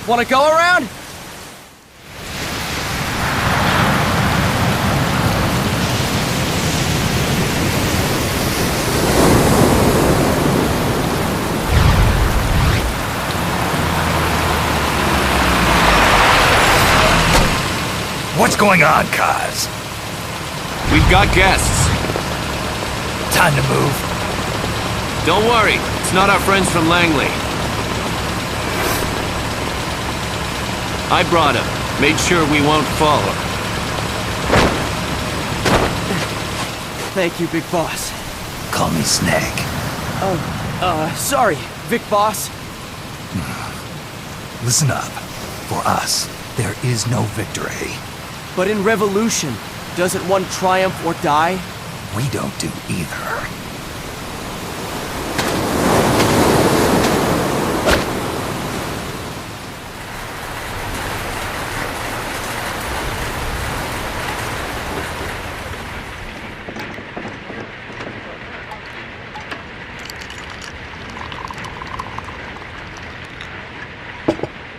Wanna go around? What's going on, Kaz? We've got guests. Time to move. Don't worry, it's not our friends from Langley. I brought him. Made sure we won't follow. Thank you, Big Boss. Call me Snake. Sorry, Vic Boss. Listen up. For us, there is no victory. But in Revolution, doesn't one triumph or die? We don't do either.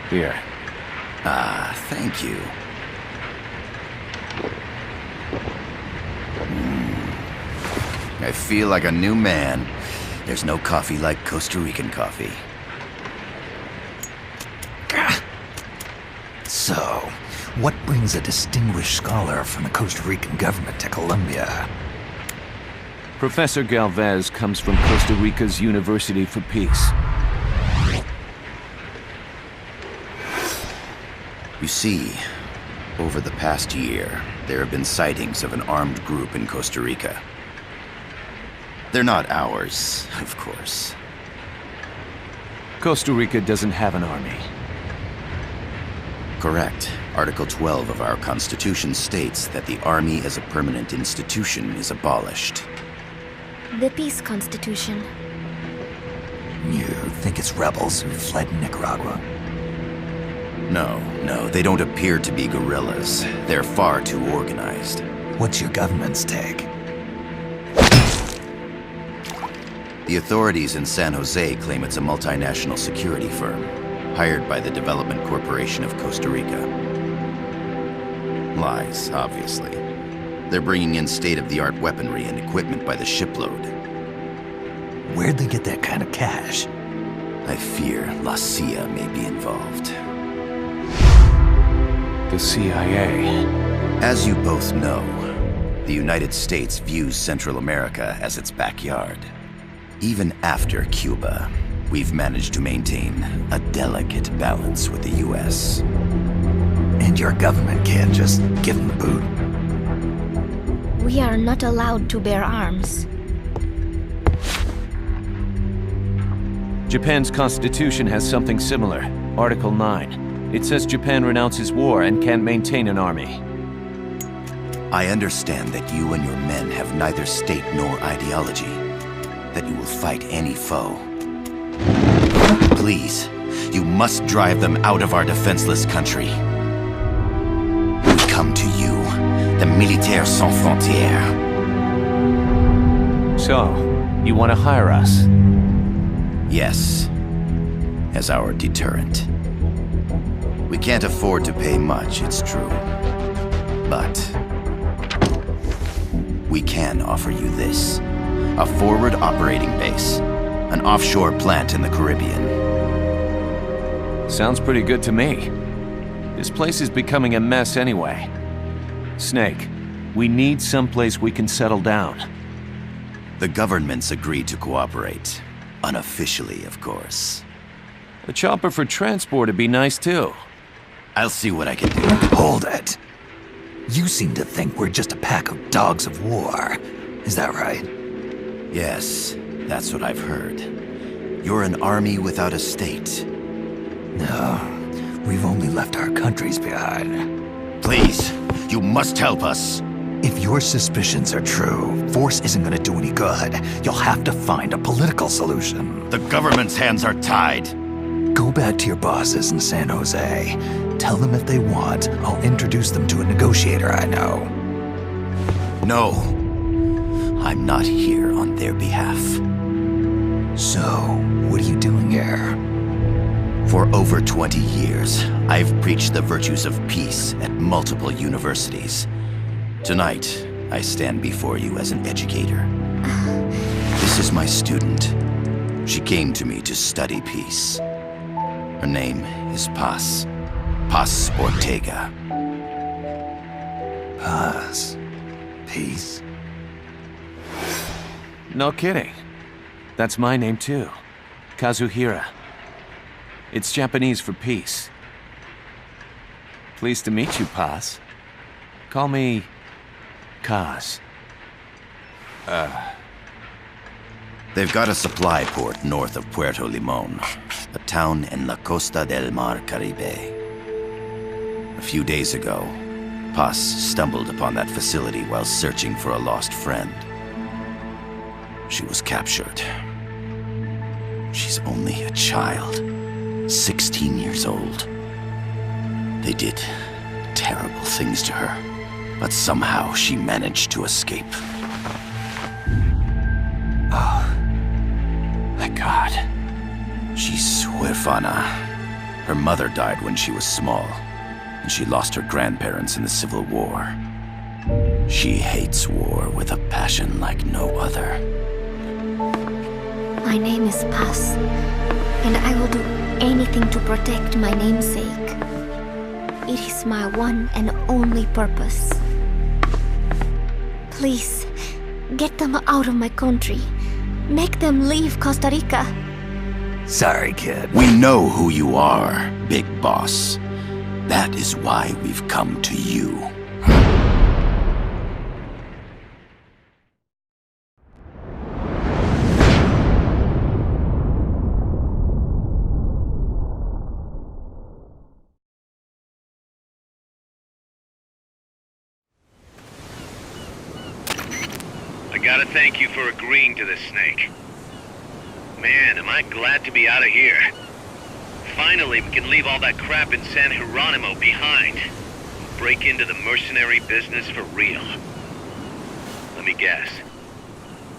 Here. Thank you. I feel like a new man. There's no coffee like Costa Rican coffee. So, what brings a distinguished scholar from the Costa Rican government to Colombia? Professor Galvez comes from Costa Rica's University for Peace. You see, over the past year, there have been sightings of an armed group in Costa Rica. They're not ours, of course. Costa Rica doesn't have an army. Correct. Article 12 of our Constitution states that the Army as a permanent institution is abolished. The Peace Constitution. You think it's rebels who fled Nicaragua? No, they don't appear to be guerrillas. They're far too organized. What's your government's take? The authorities in San Jose claim it's a multinational security firm, hired by the Development Corporation of Costa Rica. Lies, obviously. They're bringing in state-of-the-art weaponry and equipment by the shipload. Where'd they get that kind of cash? I fear La CIA may be involved. The CIA. As you both know, the United States views Central America as its backyard. Even after Cuba, we've managed to maintain a delicate balance with the US. And your government can't just give them the boot? We are not allowed to bear arms. Japan's constitution has something similar. Article 9. It says Japan renounces war and can't maintain an army. I understand that you and your men have neither state nor ideology. That you will fight any foe. Please, you must drive them out of our defenseless country. We come to you, the Militaires Sans Frontières. So, you want to hire us? Yes, as our deterrent. We can't afford to pay much, it's true. But we can offer you this. A forward operating base. An offshore plant in the Caribbean. Sounds pretty good to me. This place is becoming a mess anyway. Snake, we need someplace we can settle down. The government's agreed to cooperate. Unofficially, of course. A chopper for transport would be nice too. I'll see what I can do. Hold it. You seem to think we're just a pack of dogs of war. Is that right? Yes, that's what I've heard. You're an army without a state. No, we've only left our countries behind. Please, you must help us. If your suspicions are true, force isn't gonna do any good. You'll have to find a political solution. The government's hands are tied. Go back to your bosses in San Jose. Tell them if they want, I'll introduce them to a negotiator I know. No. I'm not here on their behalf. So, what are you doing here? For over 20 years, I've preached the virtues of peace at multiple universities. Tonight, I stand before you as an educator. This is my student. She came to me to study peace. Her name is Paz. Paz Ortega. Paz. Peace. No kidding. That's my name too. Kazuhira. It's Japanese for peace. Pleased to meet you, Paz. Call me Kaz. They've got a supply port north of Puerto Limon, a town in La Costa del Mar Caribe. A few days ago, Paz stumbled upon that facility while searching for a lost friend. She was captured. She's only a child, 16 years old. They did terrible things to her, but somehow she managed to escape. Thank God. She's huérfana. Her mother died when she was small, and she lost her grandparents in the Civil War. She hates war with a passion like no other. My name is Paz, and I will do anything to protect my namesake. It is my one and only purpose. Please, get them out of my country. Make them leave Costa Rica. Sorry, kid. We know who you are, Big Boss. That is why we've come to you. I gotta thank you for agreeing to this, Snake. Man, am I glad to be out of here. Finally, we can leave all that crap in San Geronimo behind. Break into the mercenary business for real. Let me guess.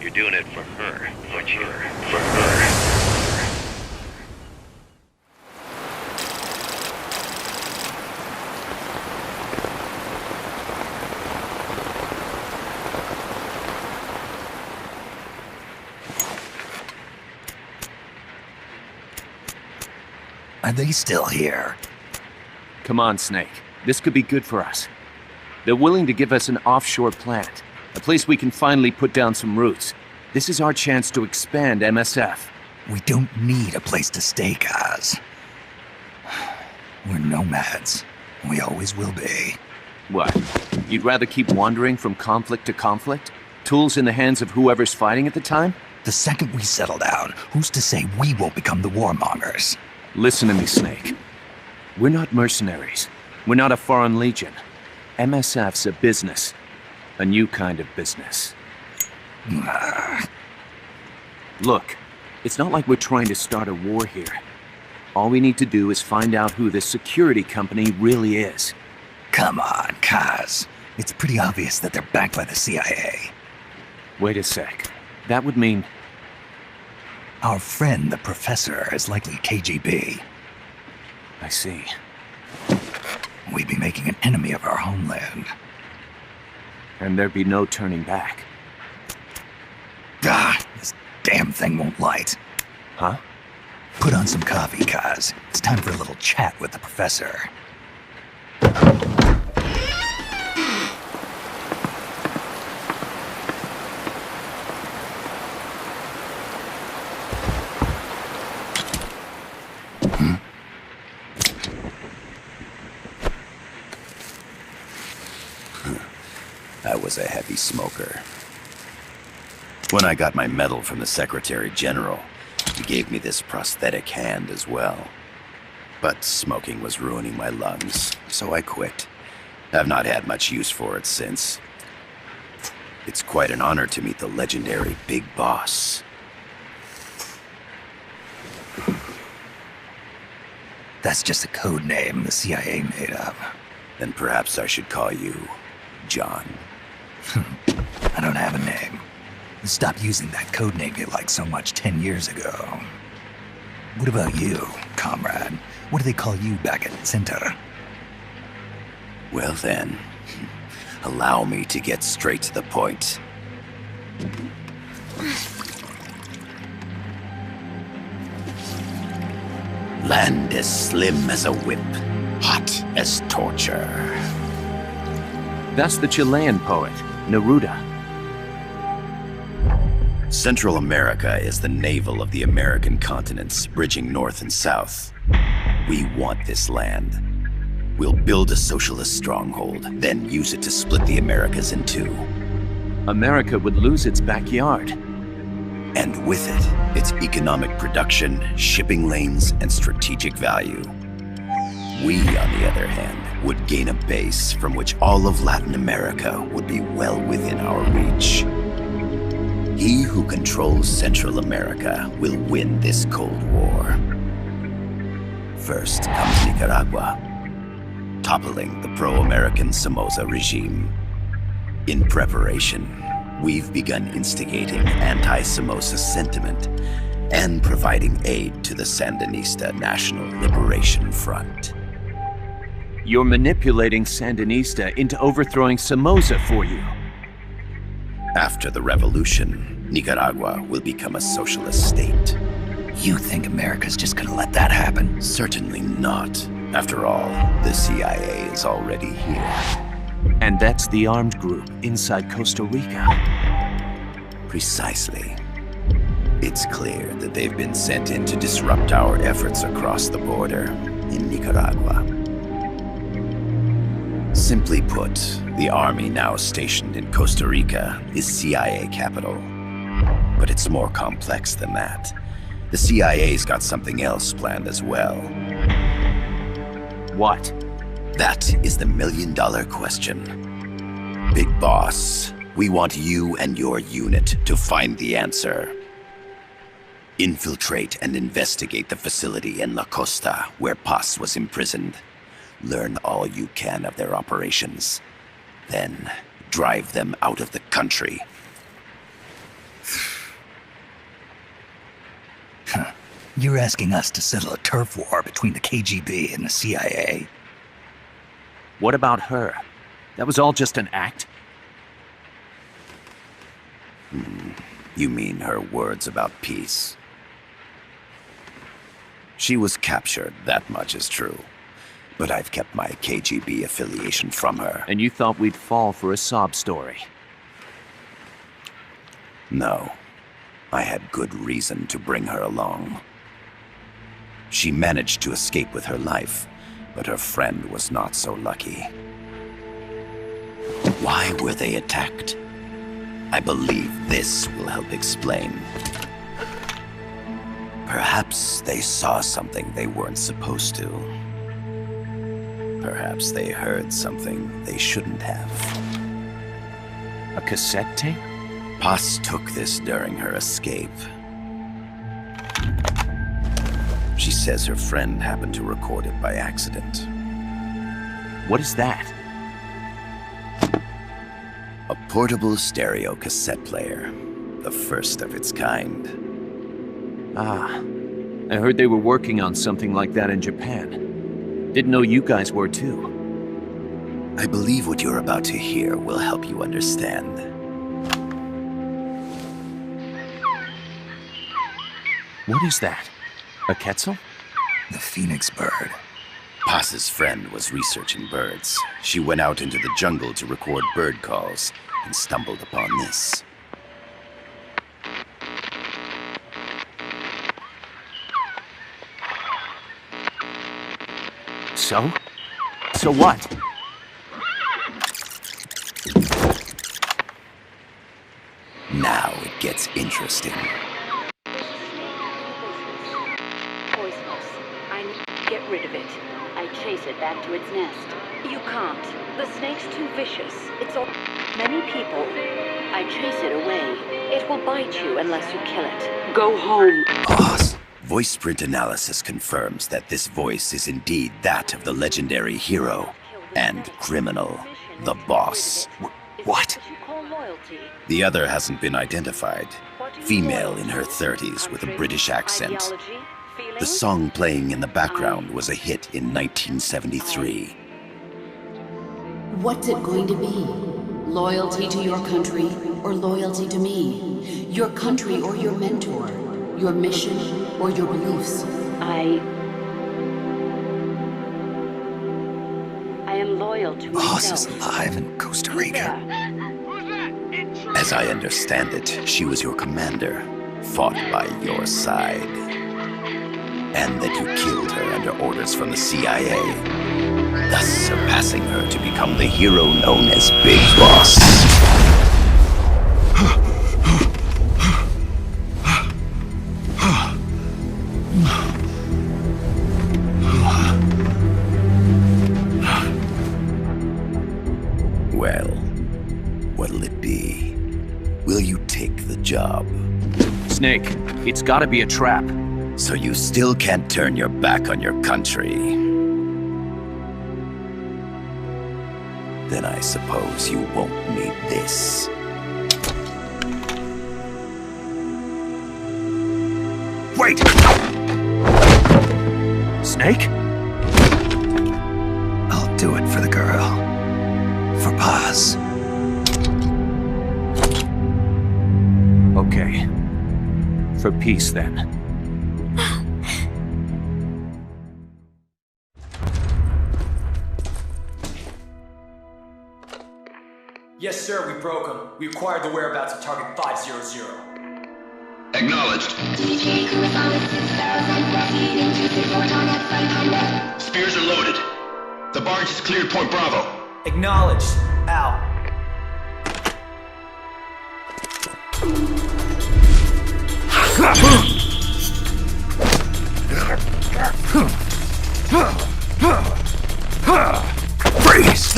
You're doing it for her, aren't you? For her. Are they still here? Come on, Snake. This could be good for us. They're willing to give us an offshore plant, a place we can finally put down some roots. This is our chance to expand MSF. We don't need a place to stay, Kaz. We're nomads. We always will be. What? You'd rather keep wandering from conflict to conflict? Tools in the hands of whoever's fighting at the time? The second we settle down, who's to say we won't become the warmongers? Listen to me, Snake. We're not mercenaries. We're not a foreign legion. MSF's a business. A new kind of business. Look, it's not like we're trying to start a war here. All we need to do is find out who this security company really is. Come on, Kaz. It's pretty obvious that they're backed by the CIA. Wait a sec. That would mean... Our friend, the Professor, is likely KGB. I see. We'd be making an enemy of our homeland. And there'd be no turning back. This damn thing won't light. Huh? Put on some coffee, Kaz. It's time for a little chat with the Professor. I was a heavy smoker. When I got my medal from the Secretary General, he gave me this prosthetic hand as well. But smoking was ruining my lungs, so I quit. I've not had much use for it since. It's quite an honor to meet the legendary Big Boss. That's just a code name the CIA made up. Then perhaps I should call you John. I don't have a name. Stop using that code name you liked so much 10 years ago. What about you, comrade? What do they call you back at Center? Well then, allow me to get straight to the point. Land as slim as a whip, hot as torture. That's the Chilean poet, Neruda. Central America is the navel of the American continents, bridging north and south. We want this land. We'll build a socialist stronghold, then use it to split the Americas in two. America would lose its backyard. And with it, its economic production, shipping lanes, and strategic value. We, on the other hand, would gain a base from which all of Latin America would be well within our reach. He who controls Central America will win this Cold War. First comes Nicaragua, toppling the pro-American Somoza regime. In preparation, we've begun instigating anti-Somoza sentiment and providing aid to the Sandinista National Liberation Front. You're manipulating Sandinista into overthrowing Somoza for you. After the revolution, Nicaragua will become a socialist state. You think America's just gonna let that happen? Certainly not. After all, the CIA is already here. And that's the armed group inside Costa Rica. Precisely. It's clear that they've been sent in to disrupt our efforts across the border in Nicaragua. Simply put, the army now stationed in Costa Rica is CIA capital. But it's more complex than that. The CIA's got something else planned as well. What? That is the million-dollar question. Big Boss, we want you and your unit to find the answer. Infiltrate and investigate the facility in La Costa where Paz was imprisoned. Learn all you can of their operations. Then, drive them out of the country. You're asking us to settle a turf war between the KGB and the CIA? What about her? That was all just an act? You mean her words about peace? She was captured, that much is true. But I've kept my KGB affiliation from her. And you thought we'd fall for a sob story? No. I had good reason to bring her along. She managed to escape with her life, but her friend was not so lucky. Why were they attacked? I believe this will help explain. Perhaps they saw something they weren't supposed to. Perhaps they heard something they shouldn't have. A cassette tape? Paz took this during her escape. She says her friend happened to record it by accident. What is that? A portable stereo cassette player. The first of its kind. Ah, I heard they were working on something like that in Japan. Didn't know you guys were too. I believe what you're about to hear will help you understand. What is that? A Quetzal? The Phoenix bird. Paz's friend was researching birds. She went out into the jungle to record bird calls and stumbled upon this. So? So what? Now it gets interesting. Poisonous. I need to get rid of it. I chase it back to its nest. You can't. The snake's too vicious. It's all... Many people. I chase it away. It will bite you unless you kill it. Go home. Boss. Voice print analysis confirms that this voice is indeed that of the legendary hero and criminal, the Boss. What? The other hasn't been identified. Female in her 30s with a British accent. The song playing in the background was a hit in 1973. What's it going to be? Loyalty to your country or loyalty to me? Your country or your mentor? Your mission or your beliefs? I am loyal to Boss myself. is alive in Costa Rica. As I understand it, she was your commander, fought by your side. And that you killed her under orders from the CIA, thus surpassing her to become the hero known as Big Boss. Well, what'll it be? Will you take the job? Snake, it's gotta be a trap. So you still can't turn your back on your country? Then I suppose you won't need this. Wait! Snake? I'll do it for the girl. For Paz. Okay. For peace, then. Yes, sir, we broke him. We acquired the whereabouts of target 500. Acknowledged. Spears are loaded. The barge has cleared Point Bravo. Acknowledged. Out. Freeze!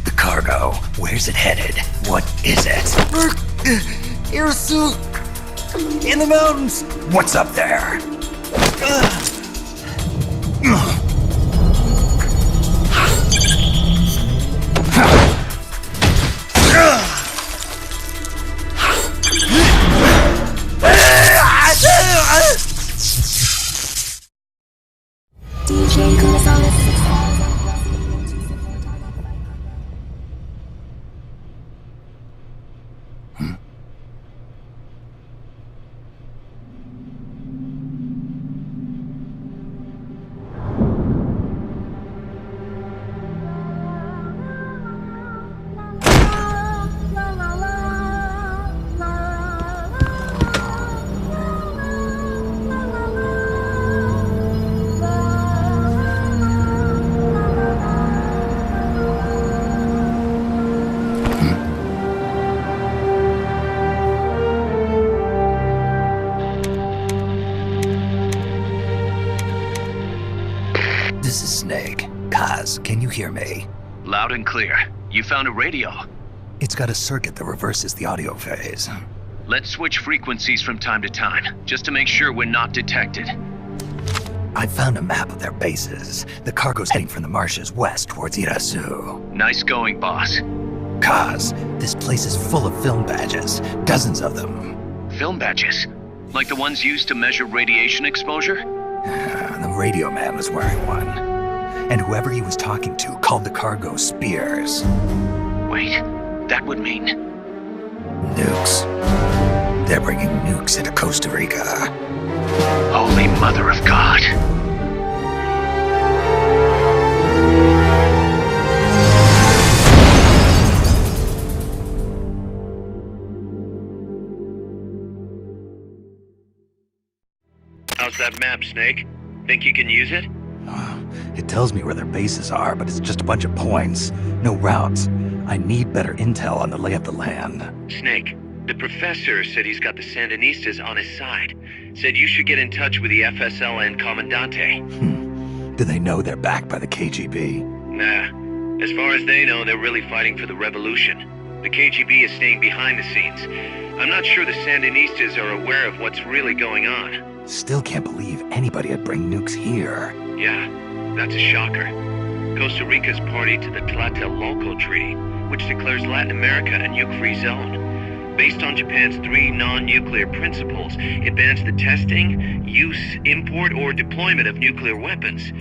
The cargo, where's it headed? What is it? Air suit! In the mountains! What's up there? DJ Gonzalez. This is Snake. Kaz, can you hear me? Loud and clear. You found a radio. It's got a circuit that reverses the audio phase. Let's switch frequencies from time to time, just to make sure we're not detected. I found a map of their bases. The cargo's heading from the marshes west towards Irasu. Nice going, boss. Kaz, this place is full of film badges. Dozens of them. Film badges? Like the ones used to measure radiation exposure? The radio man was wearing one. And whoever he was talking to called the cargo Spears. Wait, that would mean... Nukes. They're bringing nukes into Costa Rica. Holy Mother of God. How's that map, Snake? Think you can use it? It tells me where their bases are, but it's just a bunch of points. No routes. I need better intel on the lay of the land. Snake, the professor said he's got the Sandinistas on his side. Said you should get in touch with the FSL and Comandante. Do they know they're backed by the KGB? Nah. As far as they know, they're really fighting for the revolution. The KGB is staying behind the scenes. I'm not sure the Sandinistas are aware of what's really going on. Still can't believe anybody would bring nukes here. Yeah, that's a shocker. Costa Rica's party to the Tlatelolco Treaty, which declares Latin America a nuke-free zone. Based on Japan's 3 non-nuclear principles, it bans the testing, use, import, or deployment of nuclear weapons.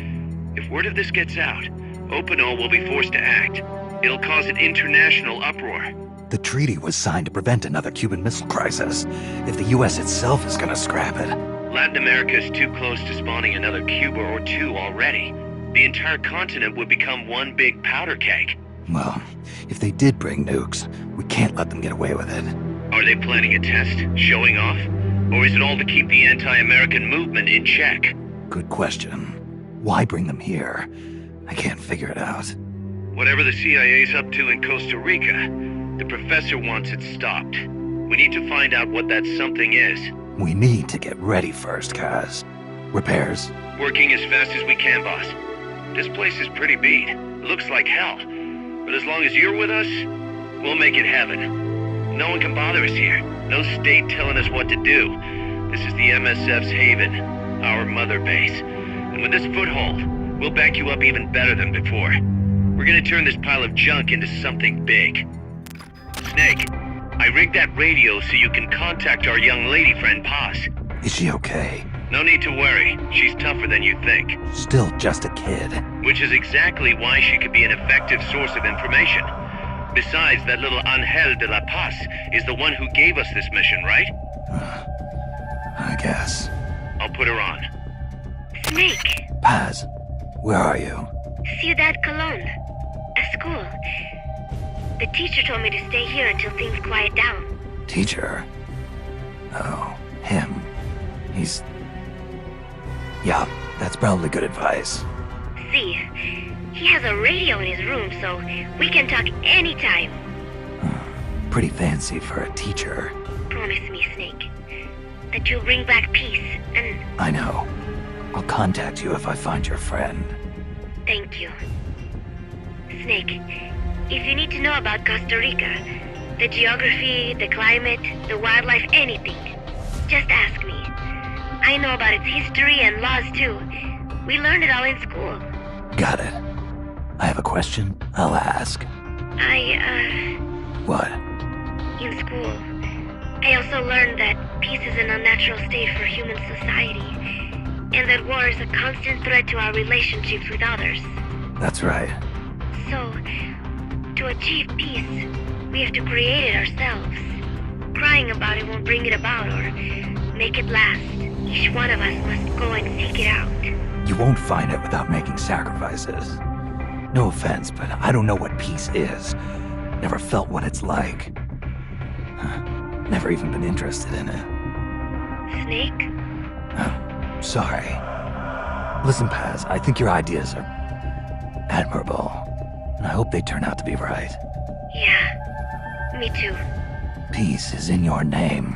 If word of this gets out, Opano will be forced to act. It'll cause an international uproar. The treaty was signed to prevent another Cuban Missile Crisis. If the US itself is gonna scrap it... Latin America is too close to spawning another Cuba or 2 already. The entire continent would become one big powder keg. Well, if they did bring nukes, we can't let them get away with it. Are they planning a test? Showing off? Or is it all to keep the anti-American movement in check? Good question. Why bring them here? I can't figure it out. Whatever the CIA's up to in Costa Rica, the professor wants it stopped. We need to find out what that something is. We need to get ready first, Kaz. Repairs? Working as fast as we can, boss. This place is pretty beat. It looks like hell. But as long as you're with us, we'll make it heaven. No one can bother us here. No state telling us what to do. This is the MSF's haven, our mother base. And with this foothold, we'll back you up even better than before. We're gonna turn this pile of junk into something big. Snake, I rigged that radio so you can contact our young lady friend Paz. Is she okay? No need to worry. She's tougher than you think. Still just a kid. Which is exactly why she could be an effective source of information. Besides, that little Angel de la Paz is the one who gave us this mission, right? I guess. I'll put her on. Snake, Paz, where are you? Ciudad Colon. A school. The teacher told me to stay here until things quiet down. Teacher? Oh, him. He's... Yeah, that's probably good advice. See, he has a radio in his room, so we can talk anytime. Pretty fancy for a teacher. Promise me, Snake, that you'll bring back peace, and... I know. I'll contact you if I find your friend. Thank you. Snake, if you need to know about Costa Rica, the geography, the climate, the wildlife, anything, just ask me. I know about its history and laws too. We learned it all in school. Got it. I have a question. I'll ask. What? In school, I also learned that peace is an unnatural state for human society, and that war is a constant threat to our relationships with others. That's right. So, to achieve peace, we have to create it ourselves. Crying about it won't bring it about or make it last. Each one of us must go and seek it out. You won't find it without making sacrifices. No offense, but I don't know what peace is. Never felt what it's like. Never even been interested in it. Snake? Oh, sorry. Listen, Paz, I think your ideas are admirable. And I hope they turn out to be right. Yeah, me too. Peace is in your name.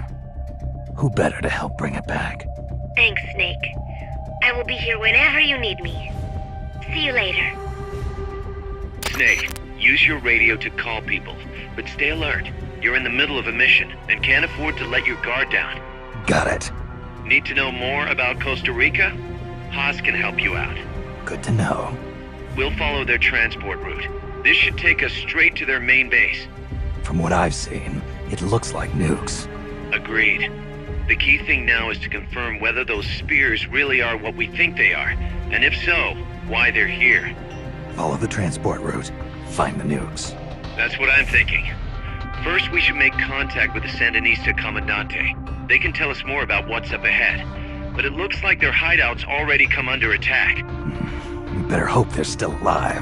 Who better to help bring it back? Thanks, Snake. I will be here whenever you need me. See you later. Snake, use your radio to call people, but stay alert. You're in the middle of a mission and can't afford to let your guard down. Got it. Need to know more about Costa Rica? Haas can help you out. Good to know. We'll follow their transport route. This should take us straight to their main base. From what I've seen, it looks like nukes. Agreed. The key thing now is to confirm whether those spears really are what we think they are, and if so, why they're here. Follow the transport route. Find the nukes. That's what I'm thinking. First, we should make contact with the Sandinista Comandante. They can tell us more about what's up ahead. But it looks like their hideout's already come under attack. We better hope they're still alive.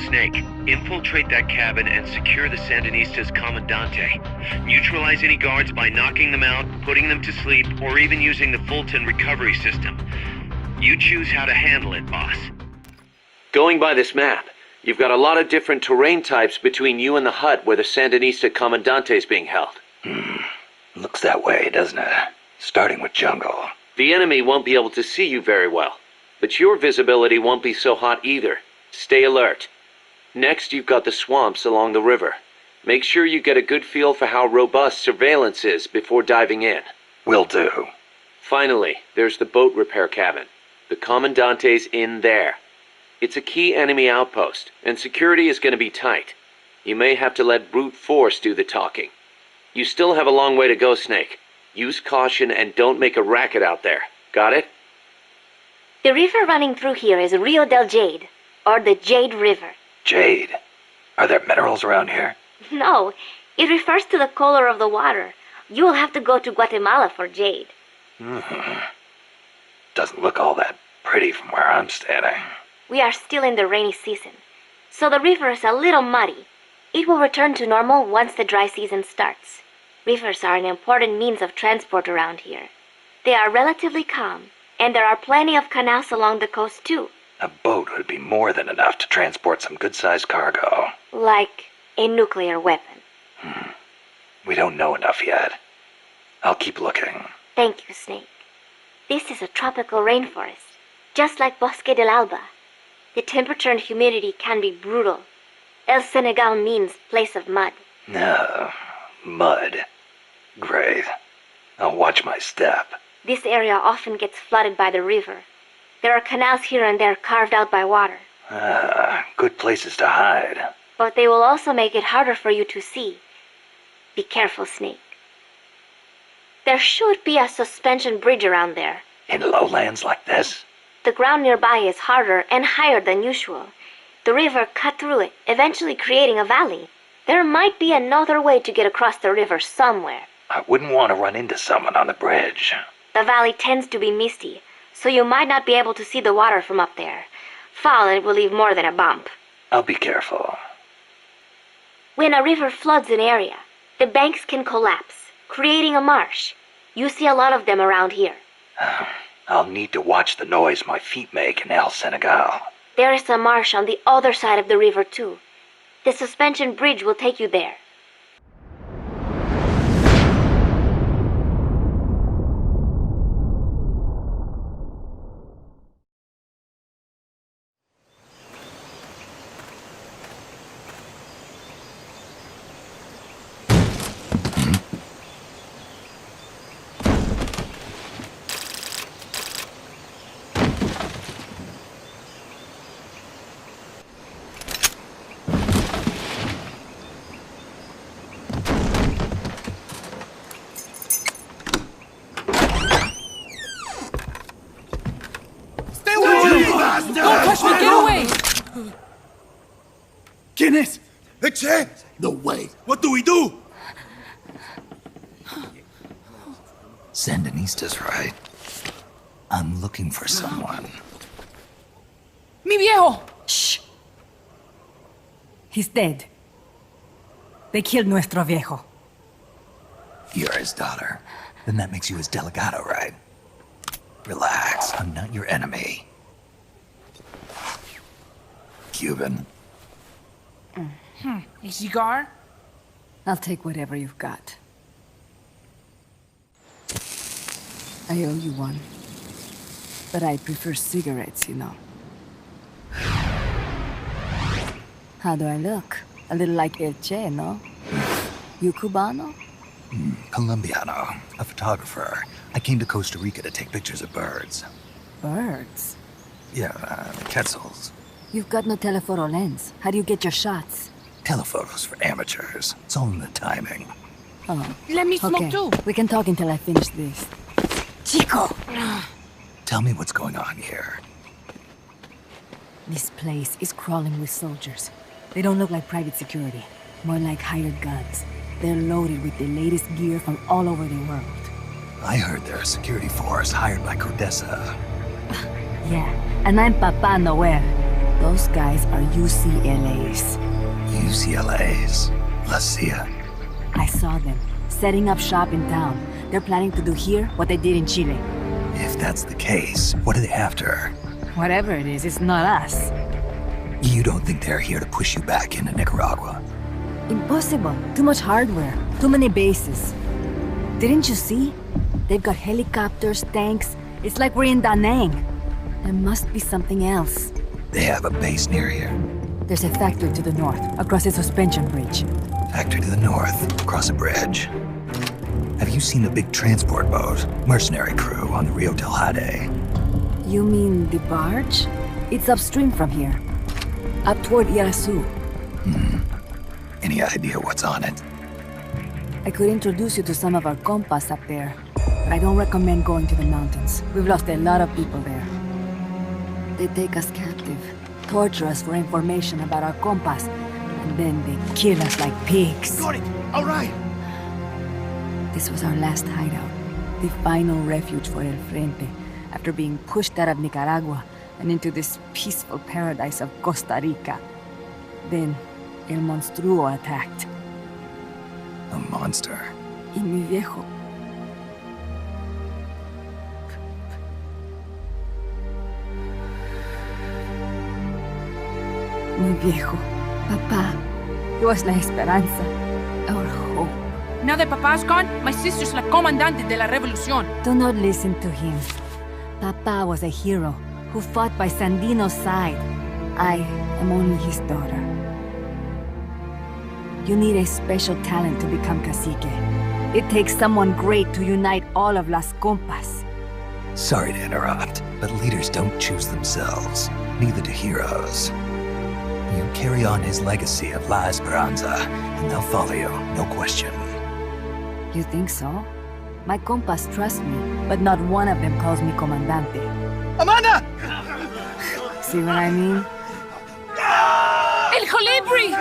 Snake, infiltrate that cabin and secure the Sandinista's Comandante. Neutralize any guards by knocking them out, putting them to sleep, or even using the Fulton recovery system. You choose how to handle it, boss. Going by this map, you've got a lot of different terrain types between you and the hut where the Sandinista Comandante is being held. Looks that way, doesn't it? Starting with jungle. The enemy won't be able to see you very well, but your visibility won't be so hot either. Stay alert. Next, you've got the swamps along the river. Make sure you get a good feel for how robust surveillance is before diving in. Will do. Finally, there's the boat repair cabin. The Commandante's in there. It's a key enemy outpost, and security is going to be tight. You may have to let brute force do the talking. You still have a long way to go, Snake. Use caution and don't make a racket out there. Got it? The river running through here is Rio del Jade, or the Jade River. Jade? Are there minerals around here? No, it refers to the color of the water. You will have to go to Guatemala for jade. Doesn't look all that pretty from where I'm standing. We are still in the rainy season, so the river is a little muddy. It will return to normal once the dry season starts. Rivers are an important means of transport around here. They are relatively calm, and there are plenty of canals along the coast too. A boat would be more than enough to transport some good-sized cargo. Like a nuclear weapon. We don't know enough yet. I'll keep looking. Thank you, Snake. This is a tropical rainforest, just like Bosque del Alba. The temperature and humidity can be brutal. El Senegal means place of mud. No, mud. Great. I'll watch my step. This area often gets flooded by the river. There are canals here and there carved out by water. Good places to hide. But they will also make it harder for you to see. Be careful, Snake. There should be a suspension bridge around there. In lowlands like this? The ground nearby is harder and higher than usual. The river cut through it, eventually creating a valley. There might be another way to get across the river somewhere. I wouldn't want to run into someone on the bridge. The valley tends to be misty, so you might not be able to see the water from up there. Fall and it will leave more than a bump. I'll be careful. When a river floods an area, the banks can collapse, creating a marsh. You see a lot of them around here. I'll need to watch the noise my feet make in El Senegal. There is a marsh on the other side of the river too. The suspension bridge will take you there. Don't touch me! Get away! ¿Quién es? Che! No way. What do we do? Sandinista's right. I'm looking for someone. Mi viejo! Shh. He's dead. They killed nuestro viejo. You're his daughter. Then that makes you his delegado, right? Relax, I'm not your enemy. Cuban. A cigar? I'll take whatever you've got. I owe you one. But I prefer cigarettes, you know. How do I look? A little like El Che, no? You Cubano? Colombiano, a photographer. I came to Costa Rica to take pictures of birds. Birds? Yeah, quetzals. You've got no telephoto lens. How do you get your shots? Telephotos for amateurs. It's all in the timing. Oh. Let me smoke okay. too. We can talk until I finish this. Chico! Tell me what's going on here. This place is crawling with soldiers. They don't look like private security. More like hired guns. They're loaded with the latest gear from all over the world. I heard they're a security force hired by Codesa. Yeah, and I'm Papa Noel. Those guys are UCLA's. UCLA's? La CIA? I saw them, setting up shop in town. They're planning to do here what they did in Chile. If that's the case, what are they after? Whatever it is, it's not us. You don't think they're here to push you back into Nicaragua? Impossible. Too much hardware. Too many bases. Didn't you see? They've got helicopters, tanks. It's like we're in Da Nang. There must be something else. They have a base near here? There's a factory to the north, across the suspension bridge. Factory to the north, across a bridge. Have you seen the big transport boat, mercenary crew on the Rio del Jade? You mean the barge? It's upstream from here. Up toward Irasu. Any idea what's on it? I could introduce you to some of our compas up there, but I don't recommend going to the mountains. We've lost a lot of people there. They take us captive, torture us for information about our compas, and then they kill us like pigs. Got it! All right! This was our last hideout, the final refuge for El Frente, after being pushed out of Nicaragua and into this peaceful paradise of Costa Rica. Then, El Monstruo attacked. A monster. Y mi viejo. Mi viejo. Papá. He was la esperanza. Our hope. Now that Papa's gone, my sister's la comandante de la revolución. Do not listen to him. Papa was a hero who fought by Sandino's side. I am only his daughter. You need a special talent to become cacique. It takes someone great to unite all of Las Compas. Sorry to interrupt, but leaders don't choose themselves. Neither do heroes. You carry on his legacy of La Esperanza, and they'll follow you, no question. You think so? My compas trust me, but not one of them calls me Comandante. Amanda! See what I mean? El Colibri!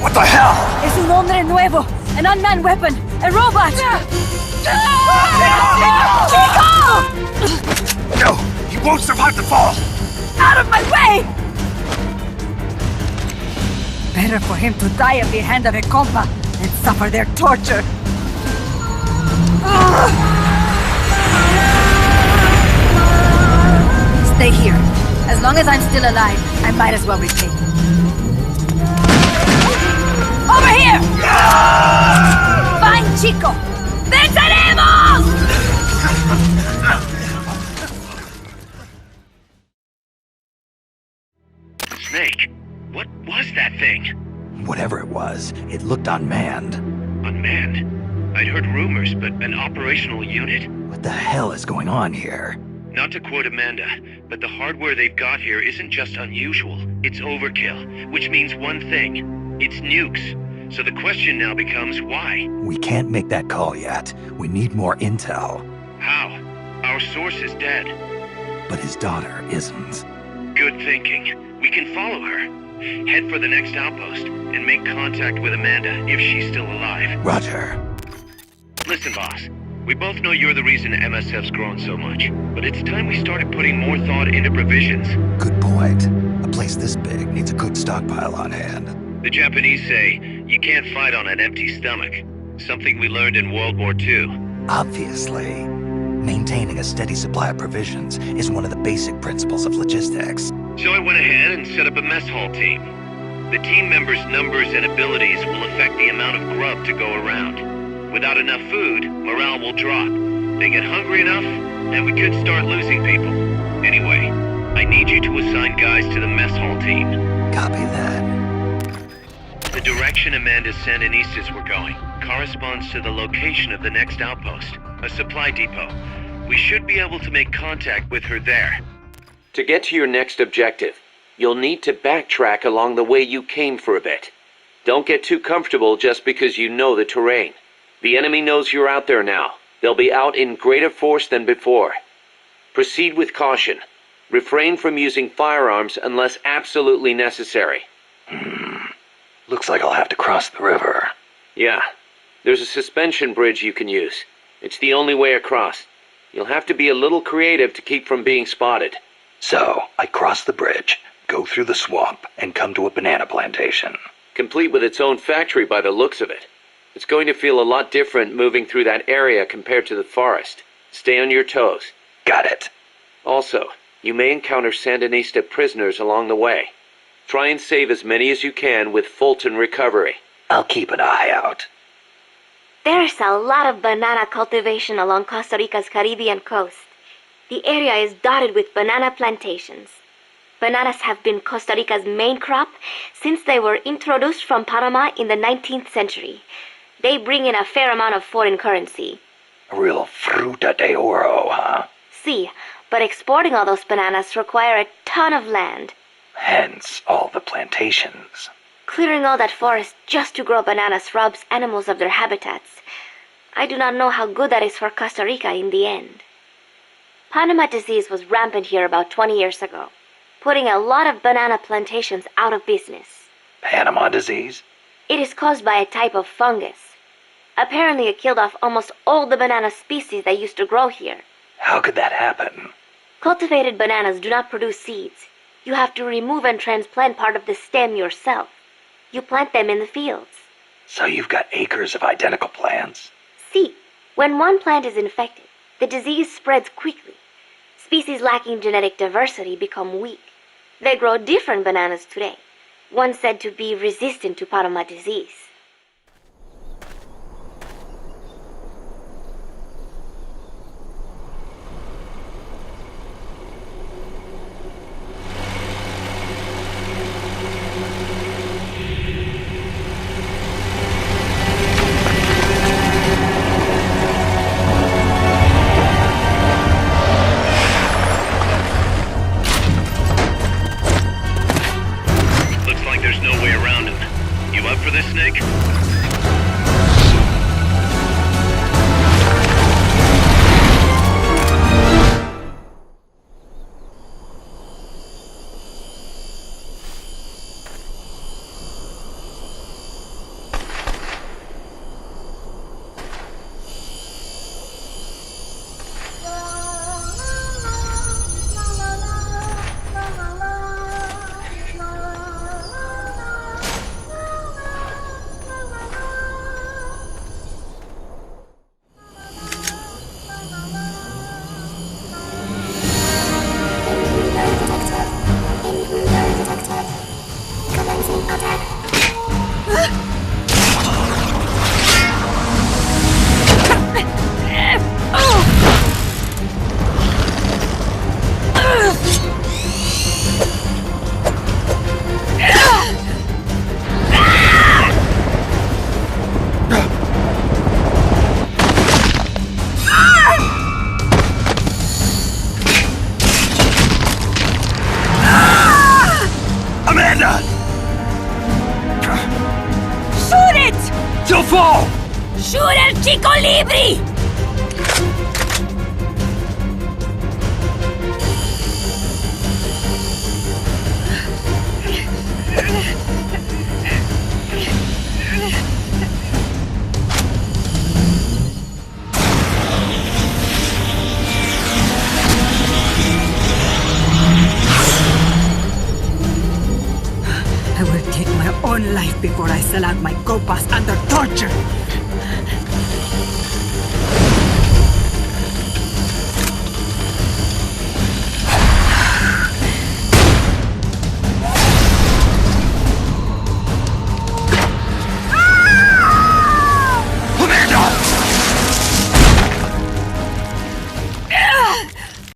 What the hell? Es un hombre nuevo! An unmanned weapon! A robot! Chico! No! He won't survive the fall! Out of my way! Better for him to die at the hand of a compa than suffer their torture. Stay here. As long as I'm still alive, I might as well repay. Over here! Fine, Chico! ¡Venceremos! Snake, what was that thing? Whatever it was, it looked unmanned. Unmanned? I'd heard rumors, but an operational unit? What the hell is going on here? Not to quote Amanda, but the hardware they've got here isn't just unusual, it's overkill, which means one thing. It's nukes. So the question now becomes why? We can't make that call yet. We need more intel. How? Our source is dead. But his daughter isn't. Good thinking. We can follow her. Head for the next outpost and make contact with Amanda if she's still alive. Roger. Listen, boss. We both know you're the reason MSF's grown so much, but it's time we started putting more thought into provisions. Good point. A place this big needs a good stockpile on hand. The Japanese say, you can't fight on an empty stomach. Something we learned in World War II. Obviously. Maintaining a steady supply of provisions is one of the basic principles of logistics. So I went ahead and set up a mess hall team. The team members' numbers and abilities will affect the amount of grub to go around. Without enough food, morale will drop. They get hungry enough, and we could start losing people. Anyway, I need you to assign guys to the mess hall team. Copy that. The direction Amanda's Sandinistas were going corresponds to the location of the next outpost, a supply depot. We should be able to make contact with her there. To get to your next objective, you'll need to backtrack along the way you came for a bit. Don't get too comfortable just because you know the terrain. The enemy knows you're out there now. They'll be out in greater force than before. Proceed with caution. Refrain from using firearms unless absolutely necessary. Looks like I'll have to cross the river. Yeah. There's a suspension bridge you can use. It's the only way across. You'll have to be a little creative to keep from being spotted. So, I cross the bridge, go through the swamp, and come to a banana plantation. Complete with its own factory by the looks of it. It's going to feel a lot different moving through that area compared to the forest. Stay on your toes. Got it. Also, you may encounter Sandinista prisoners along the way. Try and save as many as you can with Fulton recovery. I'll keep an eye out. There's a lot of banana cultivation along Costa Rica's Caribbean coast. The area is dotted with banana plantations. Bananas have been Costa Rica's main crop since they were introduced from Panama in the 19th century. They bring in a fair amount of foreign currency. A real fruta de oro, huh? See, but exporting all those bananas require a ton of land. Hence all the plantations. Clearing all that forest just to grow bananas robs animals of their habitats. I do not know how good that is for Costa Rica in the end. Panama disease was rampant here about 20 years ago, putting a lot of banana plantations out of business. Panama disease? It is caused by a type of fungus. Apparently it killed off almost all the banana species that used to grow here. How could that happen? Cultivated bananas do not produce seeds. You have to remove and transplant part of the stem yourself. You plant them in the fields. So you've got acres of identical plants? See, when one plant is infected, the disease spreads quickly. Species lacking genetic diversity become weak. They grow different bananas today, one said to be resistant to Panama disease. ¡Shoot el Chico Libri! I will take my own life before I sell out my copas under torture.